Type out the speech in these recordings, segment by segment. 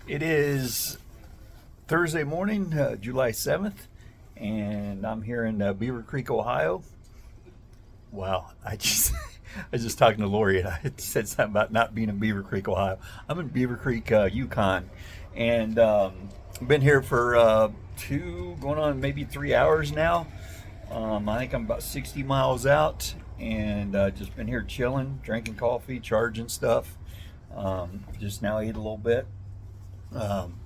It is Thursday morning, July 7th, and I'm here in Beavercreek, Ohio. Wow, I was just talking to Lori, and I had said something about not being in Beavercreek, Ohio. I'm in Beavercreek, Yukon, and been here for going on maybe 3 hours now. I think I'm about 60 miles out, and just been here chilling, drinking coffee, charging stuff. Just now ate a little bit. Um,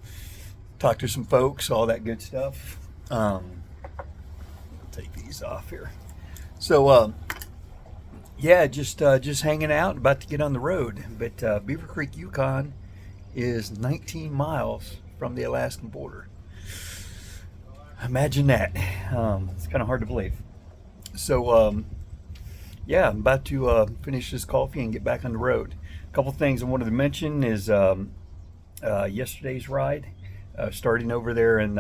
Talk to some folks, all that good stuff. Take these off here. So, yeah, just hanging out, about to get on the road. But Beavercreek, Yukon, is 19 miles from the Alaskan border. Imagine that. It's kind of hard to believe. So, yeah, I'm about to finish this coffee and get back on the road. A couple things I wanted to mention is yesterday's ride. Starting over there, and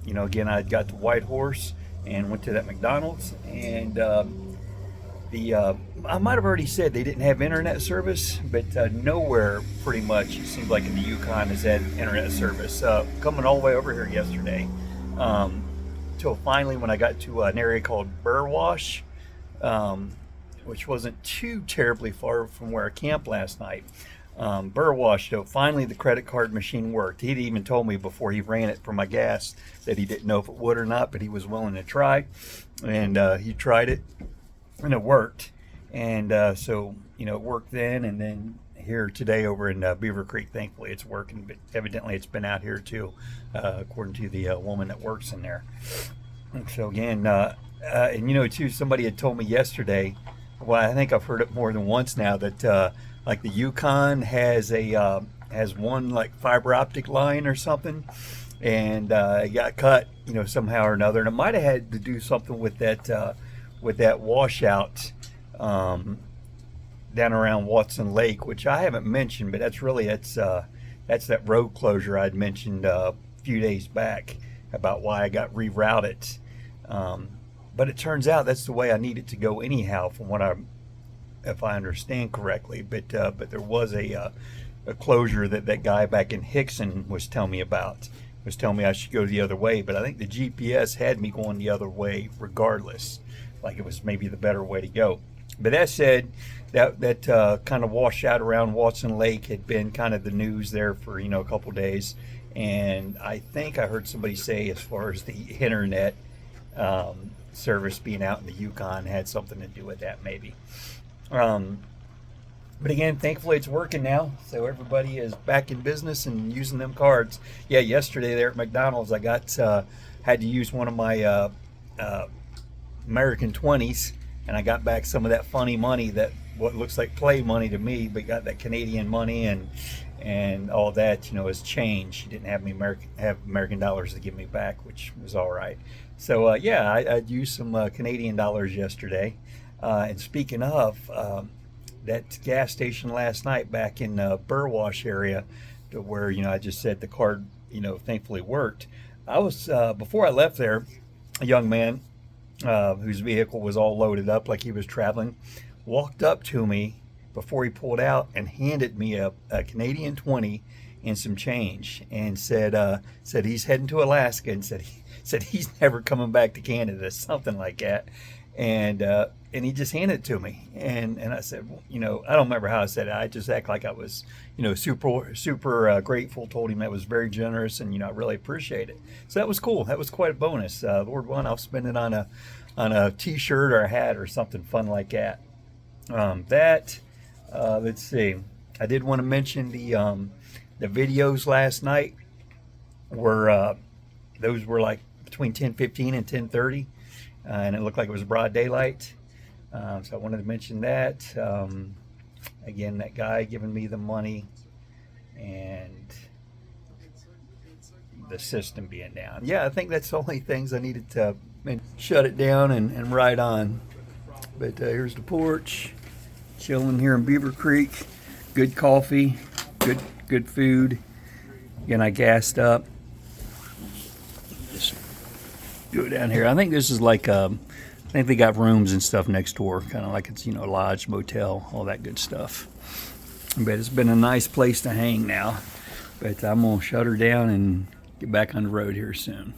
again, I got to White Horse and went to that McDonald's, and I might have already said they didn't have internet service, but nowhere pretty much it seems like in the Yukon has had internet service. Coming all the way over here yesterday, till finally when I got to an area called Burwash, which wasn't too terribly far from where I camped last night. Burwash, though, finally the credit card machine worked. He'd even told me before he ran it for my gas that he didn't know if it would or not, but he was willing to try. And he tried it, and it worked. And so, it worked then, and then here today over in Beavercreek, thankfully it's working. But evidently it's been out here too, according to the woman that works in there. And so again, and too, somebody had told me yesterday, well, I think I've heard it more than once now, that like the Yukon has one like fiber optic line or something, and it got cut, somehow or another, and it might have had to do something with that washout down around Watson Lake, which I haven't mentioned, but that's that road closure I'd mentioned a few days back about why I got rerouted. But it turns out that's the way I need it to go anyhow, from if I understand correctly. But there was a closure that guy back in Hickson was telling me about. Was telling me I should go the other way, but I think the GPS had me going the other way regardless. Like it was maybe the better way to go. But that said, that kind of washout around Watson Lake had been kind of the news there for a couple days, and I think I heard somebody say as far as the internet service being out in the Yukon had something to do with that maybe. But again, thankfully it's working now, so everybody is back in business and using them cards. Yeah, yesterday there at McDonald's, I had to use one of my American 20s, and I got back some of that funny money, that what looks like play money to me, but got that Canadian money and all that, as change. She didn't have American dollars to give me back, which was all right. So I'd used some Canadian dollars yesterday. And speaking of, that gas station last night back in Burwash area, to where I just said the card thankfully worked. I was before I left there, a young man whose vehicle was all loaded up like he was traveling, walked up to me before he pulled out and handed me a Canadian 20 and some change, and said he's heading to Alaska, and said he's never coming back to Canada, something like that. And he just handed it to me, and I said, I don't remember how I said it. I just act like I was, super grateful. Told him that was very generous, and I really appreciate it. So that was cool. That was quite a bonus. Lord willing, I'll spend it on a T-shirt or a hat or something fun like that. Let's see. I did want to mention the videos last night were those were like between 10:15 and 10:30. And it looked like it was broad daylight. So I wanted to mention that. Again, that guy giving me the money and the system being down. Yeah, I think that's the only things I needed to shut it down and ride on. But here's the porch. Chilling here in Beavercreek. Good coffee. Good food. Again, I gassed up. Go down here. I think this is like I think they got rooms and stuff next door, kind of like it's lodge, motel, all that good stuff. But it's been a nice place to hang now. But I'm going to shut her down and get back on the road here soon.